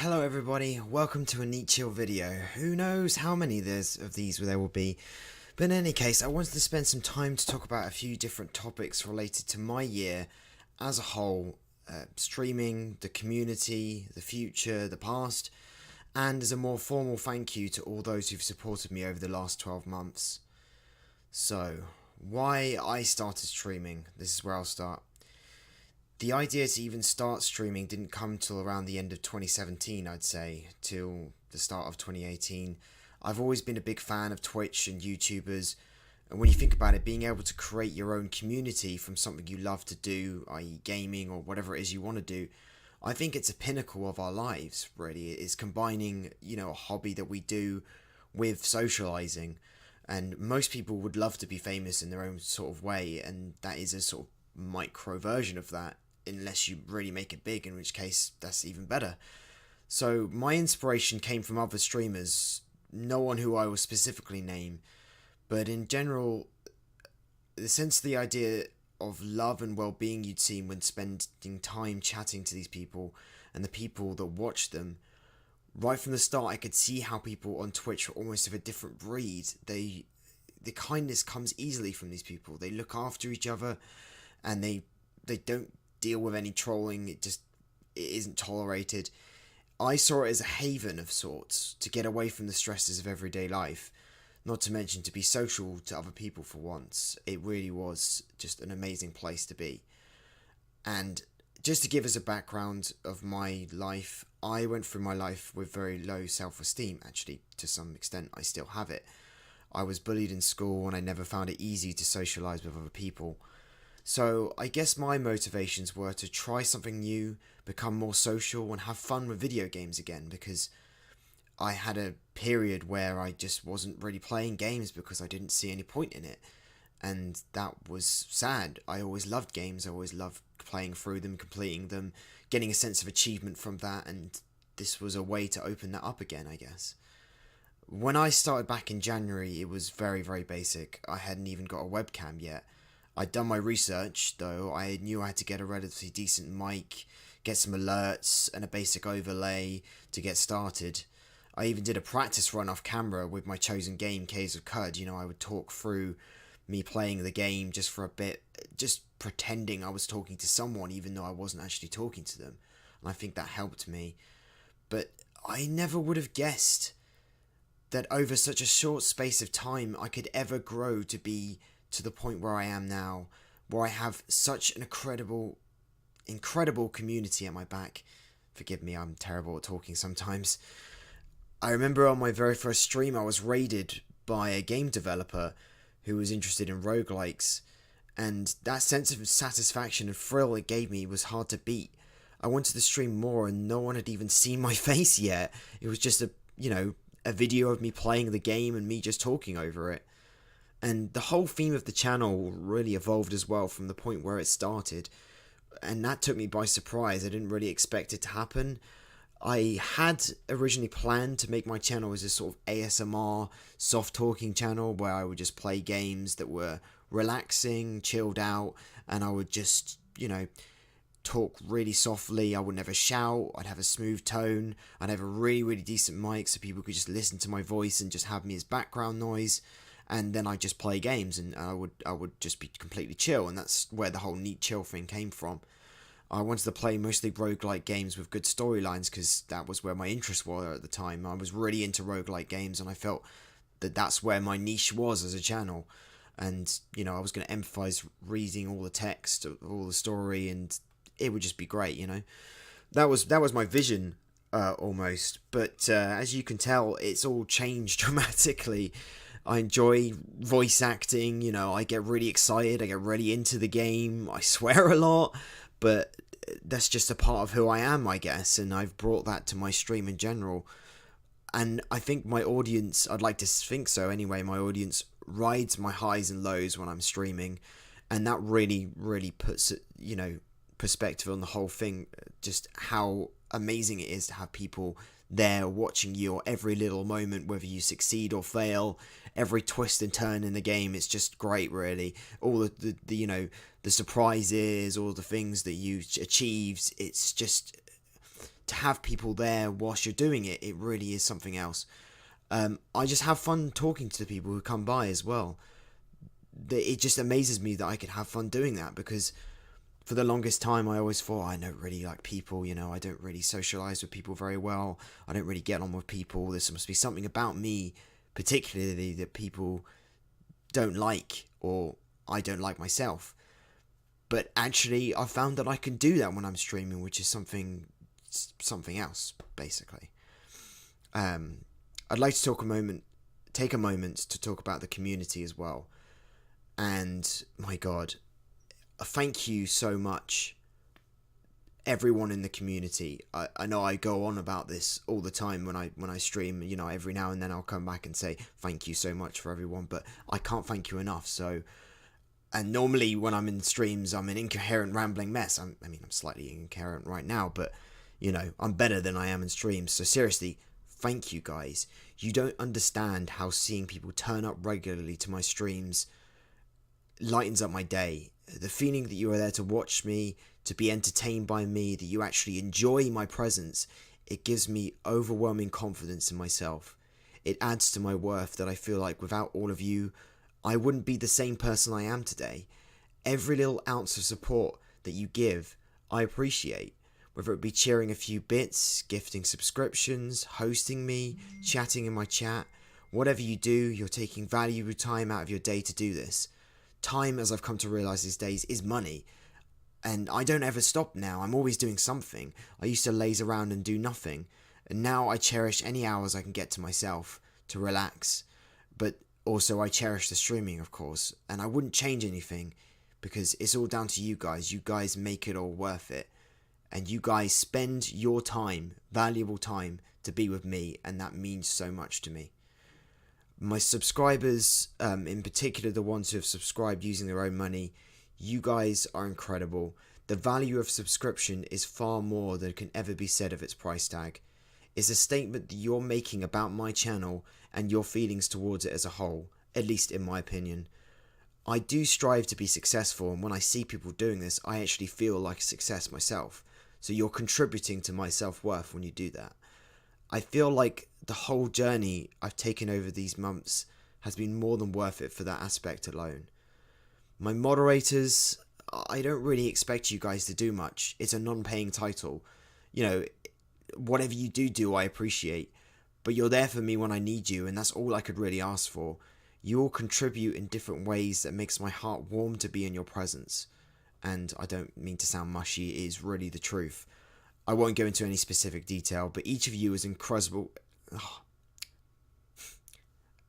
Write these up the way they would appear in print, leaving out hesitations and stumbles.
Hello everybody, welcome to a Neat Chill video. Who knows how many of these there will be, but in any case, I wanted to spend some time to talk about a few different topics related to my year as a whole, streaming, the community, the future, the past, and as a more formal thank you to all those who've supported me over the last 12 months. So, why I started streaming, this is where I'll start. The idea to even start streaming didn't come till around the end of 2017, I'd say, till the start of 2018. I've always been a big fan of Twitch and YouTubers, and when you think about it, being able to create your own community from something you love to do, i.e. gaming or whatever it is you want to do, I think it's a pinnacle of our lives, really. It is combining, a hobby that we do with socialising, and most people would love to be famous in their own sort of way, and that is a sort of micro version of that, unless you really make it big, in which case that's even better. So my inspiration came from other streamers, no one who I will specifically name, but in general, the idea of love and well-being you'd see when spending time chatting to these people and the people that watch them. Right from the start, I could see how people on Twitch were almost of a different breed. The kindness comes easily from these people. They look after each other, and they don't deal with any trolling. It isn't tolerated. I saw it as a haven of sorts to get away from the stresses of everyday life, not to mention to be social to other people for once. It really was just an amazing place to be. And just to give us a background of my life, I went through my life with very low self-esteem. Actually, to some extent I still have it. I was bullied in school and I never found it easy to socialise with other people. So I guess my motivations were to try something new, become more social, and have fun with video games again, because I had a period where I just wasn't really playing games because I didn't see any point in it. And that was sad. I always loved games, I always loved playing through them, completing them, getting a sense of achievement from that, and this was a way to open that up again, I guess. When I started back in January, it was very, very basic. I hadn't even got a webcam yet. I'd done my research, though. I knew I had to get a relatively decent mic, get some alerts, and a basic overlay to get started. I even did a practice run off camera with my chosen game, Caves of Qud. I would talk through me playing the game just for a bit, just pretending I was talking to someone, even though I wasn't actually talking to them. And I think that helped me. But I never would have guessed that over such a short space of time I could ever grow to be to the point where I am now, where I have such an incredible community at my back. Forgive me, I'm terrible at talking sometimes. I remember on my very first stream I was raided by a game developer who was interested in roguelikes, and that sense of satisfaction and thrill it gave me was hard to beat. I wanted to stream more and no one had even seen my face yet. It was just a video of me playing the game and me just talking over it. And the whole theme of the channel really evolved as well from the point where it started. And that took me by surprise. I didn't really expect it to happen. I had originally planned to make my channel as a sort of ASMR, soft talking channel where I would just play games that were relaxing, chilled out, and I would just, talk really softly. I would never shout. I'd have a smooth tone. I'd have a really, really decent mic so people could just listen to my voice and just have me as background noise. And then I'd just play games and I would just be completely chill, and that's where the whole neat chill thing came from. I wanted to play mostly roguelike games with good storylines because that was where my interests were at the time. I was really into roguelike games and I felt that that's where my niche was as a channel. And, I was going to emphasize reading all the text, all the story, and it would just be great, That was my vision, almost. But as you can tell, it's all changed dramatically. I enjoy voice acting, I get really excited, I get really into the game, I swear a lot, but that's just a part of who I am, I guess, and I've brought that to my stream in general. And I think my audience, I'd like to think so anyway, my audience rides my highs and lows when I'm streaming, and that really, really puts, perspective on the whole thing, just how amazing it is to have people there watching your every little moment, whether you succeed or fail, every twist and turn in the game. It's just great, really. All the surprises, all the things that you achieved. It's just to have people there whilst you're doing it, it really is something else. I just have fun talking to the people who come by as well. It just amazes me that I could have fun doing that, because for the longest time I always thought I don't really like people, I don't really socialise with people very well, I don't really get on with people, there must be something about me particularly that people don't like, or I don't like myself. But actually I found that I can do that when I'm streaming, which is something else basically. I'd like to take a moment to talk about the community as well. And my God, thank you so much, everyone in the community. I know I go on about this all the time when I stream. Every now and then I'll come back and say thank you so much for everyone, but I can't thank you enough. And normally when I'm in streams, I'm an incoherent, rambling mess. I'm slightly incoherent right now, but I'm better than I am in streams. So seriously, thank you guys. You don't understand how seeing people turn up regularly to my streams lightens up my day. The feeling that you are there to watch me, to be entertained by me, that you actually enjoy my presence, it gives me overwhelming confidence in myself. It adds to my worth that I feel like without all of you, I wouldn't be the same person I am today. Every little ounce of support that you give, I appreciate. Whether it be cheering a few bits, gifting subscriptions, hosting me, chatting in my chat, whatever you do, you're taking valuable time out of your day to do this. Time, as I've come to realise these days, is money. And I don't ever stop now. I'm always doing something. I used to laze around and do nothing. And now I cherish any hours I can get to myself, to relax. But also I cherish the streaming, of course. And I wouldn't change anything, because it's all down to you guys. You guys make it all worth it. And you guys spend your time, valuable time, to be with me. And that means so much to me. My subscribers, in particular the ones who have subscribed using their own money, you guys are incredible. The value of subscription is far more than can ever be said of its price tag. It's a statement that you're making about my channel and your feelings towards it as a whole, at least in my opinion. I do strive to be successful, and when I see people doing this, I actually feel like a success myself. So you're contributing to my self-worth when you do that. I feel like the whole journey I've taken over these months has been more than worth it for that aspect alone. My moderators, I don't really expect you guys to do much. It's a non-paying title. Whatever you do, I appreciate. But you're there for me when I need you, and that's all I could really ask for. You all contribute in different ways that makes my heart warm to be in your presence. And I don't mean to sound mushy, it is really the truth. I won't go into any specific detail, but each of you is incredible. Oh,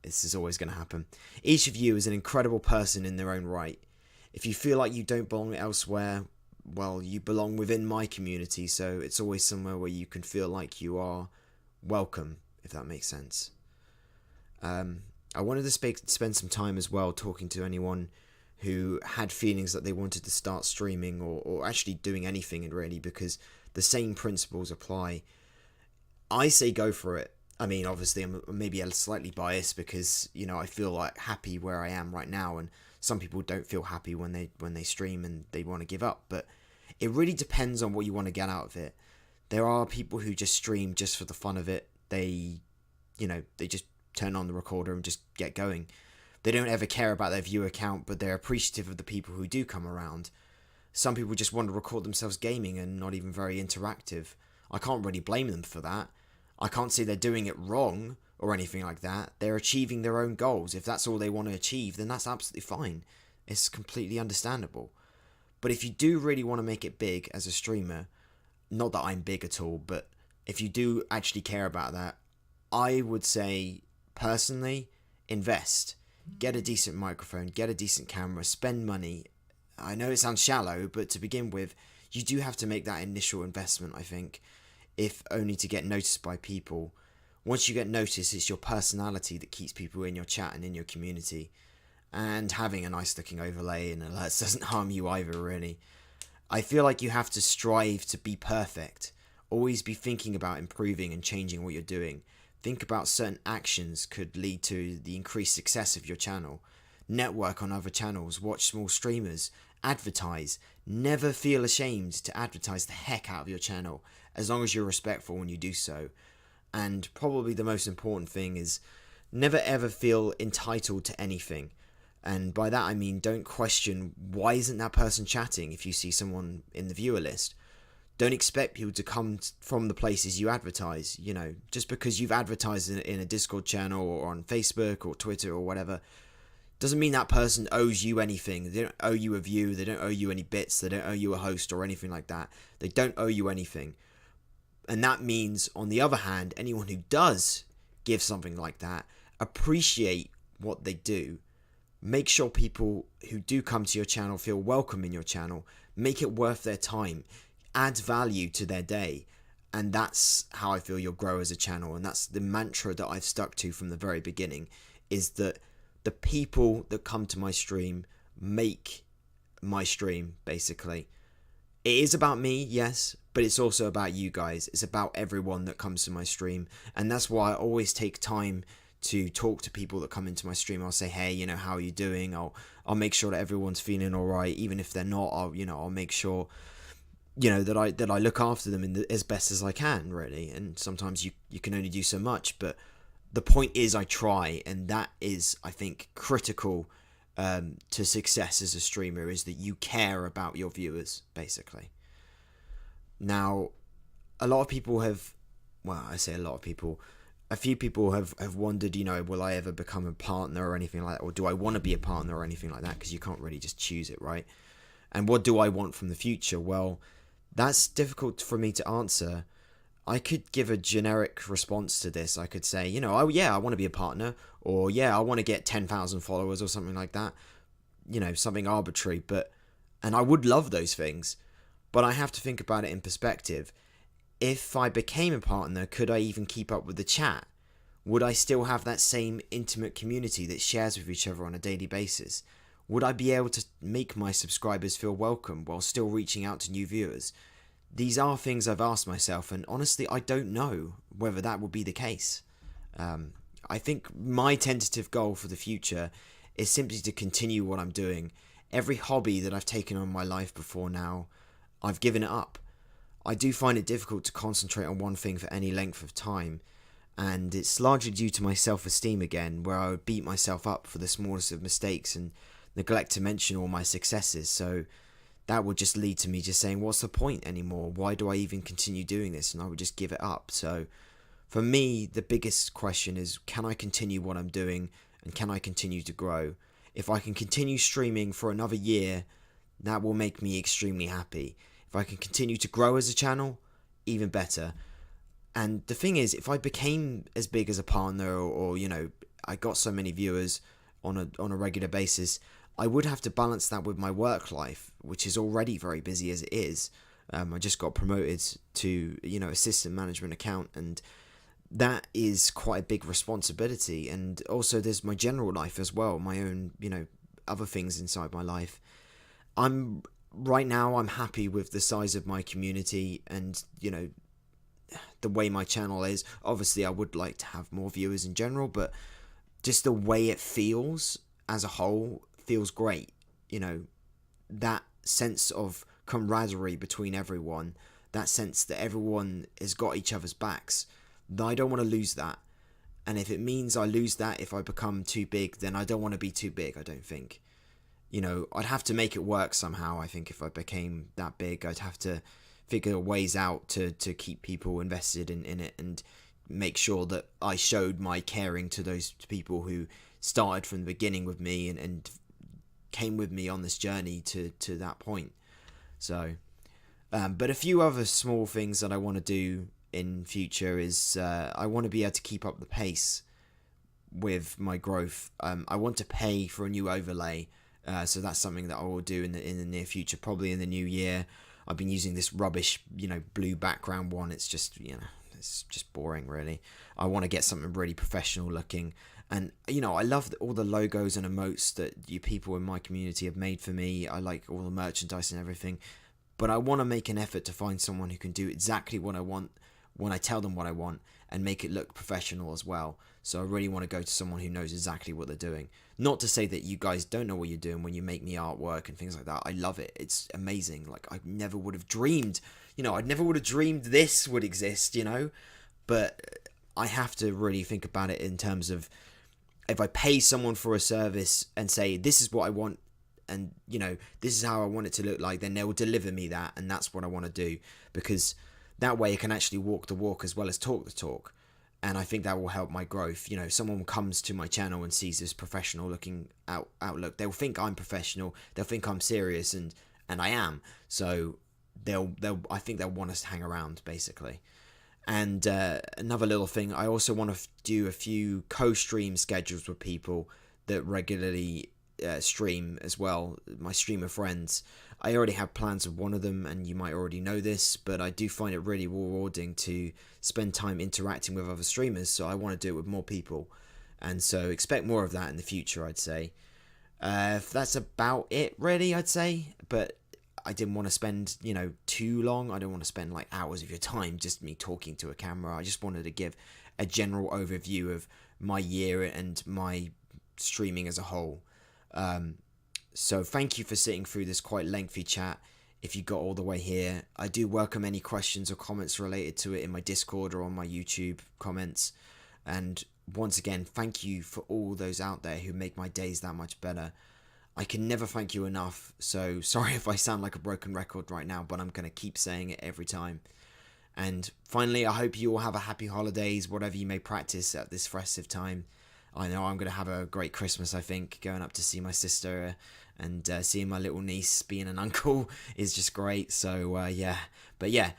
this is always going to happen. Each of you is an incredible person in their own right. If you feel like you don't belong elsewhere, well, you belong within my community, so it's always somewhere where you can feel like you are welcome, if that makes sense. I wanted to spend some time as well talking to anyone who had feelings that they wanted to start streaming or actually doing anything really, because the same principles apply. I say go for it. I mean, obviously I'm maybe slightly biased because, I feel like happy where I am right now, and some people don't feel happy when they stream and they want to give up, but it really depends on what you want to get out of it. There are people who just stream just for the fun of it. They just turn on the recorder and just get going. They don't ever care about their viewer count, but they're appreciative of the people who do come around. Some people just want to record themselves gaming and not even very interactive. I can't really blame them for that. I can't say they're doing it wrong or anything like that. They're achieving their own goals. If that's all they want to achieve, then that's absolutely fine. It's completely understandable. But if you do really want to make it big as a streamer, not that I'm big at all, but if you do actually care about that, I would say, personally, invest. Get a decent microphone, get a decent camera, spend money. I know it sounds shallow, but to begin with, you do have to make that initial investment, I think, if only to get noticed by people. Once you get noticed, it's your personality that keeps people in your chat and in your community. And having a nice looking overlay and alerts doesn't harm you either, really. I feel like you have to strive to be perfect. Always be thinking about improving and changing what you're doing. Think about certain actions could lead to the increased success of your channel. Network on other channels, watch small streamers, advertise. Never feel ashamed to advertise the heck out of your channel. as long as you're respectful when you do so. And probably the most important thing is never ever feel entitled to anything. And by that I mean don't question why isn't that person chatting if you see someone in the viewer list. Don't expect people to come from the places you advertise. You know, just because you've advertised in a Discord channel or on Facebook or Twitter or whatever, doesn't mean that person owes you anything. They don't owe you a view. They don't owe you any bits. They don't owe you a host or anything like that. They don't owe you anything. And that means, on the other hand, anyone who does give something like that, appreciate what they do. Make sure people who do come to your channel feel welcome in your channel. Make it worth their time. Adds value to their day. And that's how I feel you'll grow as a channel. And that's the mantra that I've stuck to from the very beginning, is that the people that come to my stream make my stream, basically. It is about me, yes, but it's also about you guys. It's about everyone that comes to my stream. And that's why I always take time to talk to people that come into my stream. I'll say, hey, you know, how are you doing? I'll make sure that everyone's feeling all right. Even if they're not, I'll make sure, you know, that I look after them as best as I can, really. And sometimes you can only do so much, but the point is I try, and that is, I think, critical to success as a streamer, is that you care about your viewers, basically. Now, a lot of people have, well, I say a lot of people, a few people have wondered, you know, will I ever become a partner or anything like that, or do I want to be a partner or anything like that, because you can't really just choose it, right? And what do I want from the future? Well, that's difficult for me to answer. I could give a generic response to this. I could say, you know, oh yeah, I want to be a partner, or yeah, I want to get 10,000 followers or something like that. You know, something arbitrary, and I would love those things, but I have to think about it in perspective. If I became a partner, could I even keep up with the chat? Would I still have that same intimate community that shares with each other on a daily basis? Would I be able to make my subscribers feel welcome while still reaching out to new viewers? These are things I've asked myself, and honestly, I don't know whether that will be the case. I think my tentative goal for the future is simply to continue what I'm doing. Every hobby that I've taken on in my life before now, I've given it up. I do find it difficult to concentrate on one thing for any length of time, and it's largely due to my self-esteem again, where I would beat myself up for the smallest of mistakes and neglect to mention all my successes. So that would just lead to me just saying, what's the point anymore? Why do I even continue doing this? And I would just give it up. So for me, the biggest question is, can I continue what I'm doing, and can I continue to grow? If I can continue streaming for another year, that will make me extremely happy. If I can continue to grow as a channel, even better. And the thing is, if I became as big as a partner, or you know, I got so many viewers on a regular basis, I would have to balance that with my work life, which is already very busy as it is. I just got promoted to, you know, assistant management account, and that is quite a big responsibility. And also there's my general life as well, my own, you know, other things inside my life. Right now I'm happy with the size of my community and, you know, the way my channel is. Obviously I would like to have more viewers in general, but just the way it feels as a whole feels great. You know, that sense of camaraderie between everyone, that sense that everyone has got each other's backs, I don't want to lose that. And if it means I lose that if I become too big, then I don't want to be too big, I don't think. You know, I'd have to make it work somehow. I think if I became that big, I'd have to figure ways out to keep people invested in it, and make sure that I showed my caring to those people who started from the beginning with me and came with me on this journey to that point. So, but a few other small things that I want to do in future is I want to be able to keep up the pace with my growth. I want to pay for a new overlay. So that's something that I will do in the near future, probably in the new year. I've been using this rubbish, you know, blue background one. It's just, you know, it's just boring, really. I want to get something really professional looking. And, you know, I love all the logos and emotes that you people in my community have made for me. I like all the merchandise and everything. But I want to make an effort to find someone who can do exactly what I want when I tell them what I want, and make it look professional as well. So I really want to go to someone who knows exactly what they're doing. Not to say that you guys don't know what you're doing when you make me artwork and things like that. I love it. It's amazing. Like, I never would have dreamed I never would have dreamed this would exist, but I have to really think about it in terms of, if I pay someone for a service and say, this is what I want, and this is how I want it to look like, then they'll deliver me that, and that's what I want to do, because that way I can actually walk the walk as well as talk the talk. And I think that will help my growth. If someone comes to my channel and sees this professional looking outlook, they'll think I'm professional, they'll think I'm serious, and I am. So I think they'll want us to hang around, basically. And another little thing, I also want to do a few co-stream schedules with people that regularly stream as well, my streamer friends. I already have plans of one of them, and you might already know this, but I do find it really rewarding to spend time interacting with other streamers, so I want to do it with more people. And so expect more of that in the future, I'd say. That's about it, really, I'd say. But I didn't want to spend, too long. I don't want to spend like hours of your time just me talking to a camera. I just wanted to give a general overview of my year and my streaming as a whole. So thank you for sitting through this quite lengthy chat. If you got all the way here, I do welcome any questions or comments related to it in my Discord or on my YouTube comments. And once again, thank you for all those out there who make my days that much better. I can never thank you enough, so sorry if I sound like a broken record right now, but I'm going to keep saying it every time. And finally, I hope you all have a happy holidays, whatever you may practice at this festive time. I know I'm going to have a great Christmas, I think. Going up to see my sister and seeing my little niece being an uncle is just great. So, yeah. But yeah,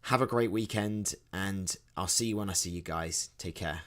have a great weekend, and I'll see you when I see you guys. Take care.